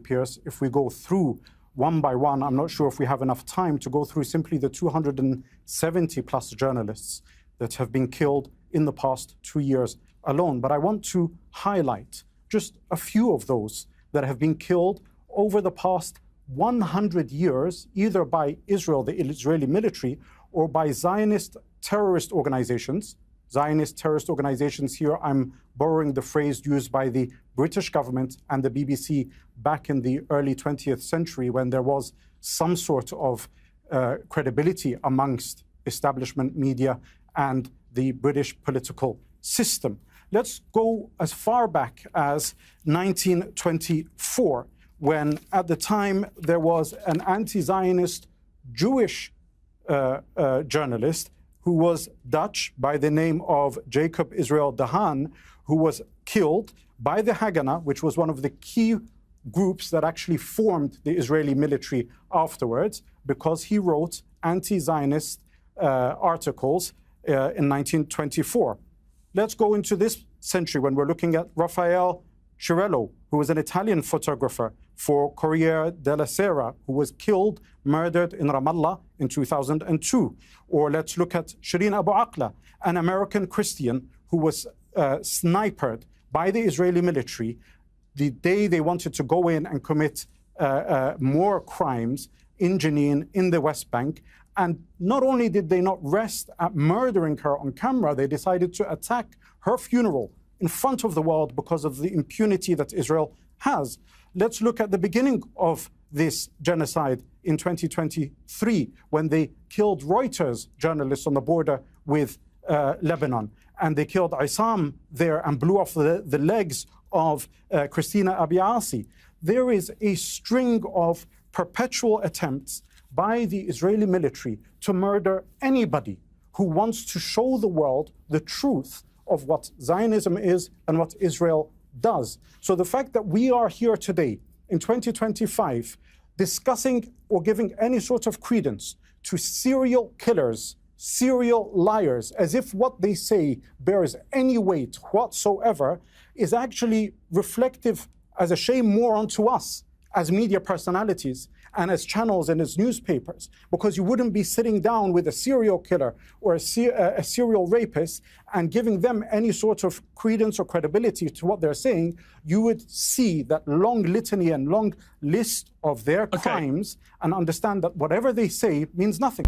Piers, if we go through one by one, I'm not sure if we have enough time to go through simply the 270 plus journalists that have been killed in the past 2 years alone. But I want to highlight just a few of those that have been killed over the past 100 years, either by Israel, the Israeli military, or by Zionist terrorist organizations. Zionist terrorist organizations here, I'm borrowing the phrase used by the British government and the BBC back in the early 20th century when there was some sort of credibility amongst establishment media and the British political system. Let's go as far back as 1924, when at the time there was an anti-Zionist Jewish journalist who was Dutch by the name of Jacob Israel de Haan, who was killed by the Haganah, which was one of the key groups that actually formed the Israeli military afterwards, because he wrote anti-Zionist articles in 1924. Let's go into this century when we're looking at Raffaele Cirello, who was an Italian photographer for Corriere della Sera, who was killed, murdered in Ramallah in 2002. Or let's look at Shireen Abu Akleh, an American Christian who was sniped by the Israeli military the day they wanted to go in and commit more crimes in Jenin, in the West Bank. And not only did they not rest at murdering her on camera, they decided to attack her funeral in front of the world because of the impunity that Israel has. Let's look at the beginning of this genocide in 2023, when they killed Reuters journalists on the border with Lebanon. And they killed Isam there and blew off the legs of Christina Abiasi. There is a string of perpetual attempts by the Israeli military to murder anybody who wants to show the world the truth of what Zionism is and what Israel does. So the fact that we are here today in 2025 discussing or giving any sort of credence to serial killers, serial liars, as if what they say bears any weight whatsoever, is actually reflective, as a shame, more onto us as media personalities and as channels and as newspapers, because you wouldn't be sitting down with a serial killer or a serial rapist and giving them any sort of credence or credibility to what they're saying. You would see that long litany and long list of their crimes and understand that whatever they say means nothing.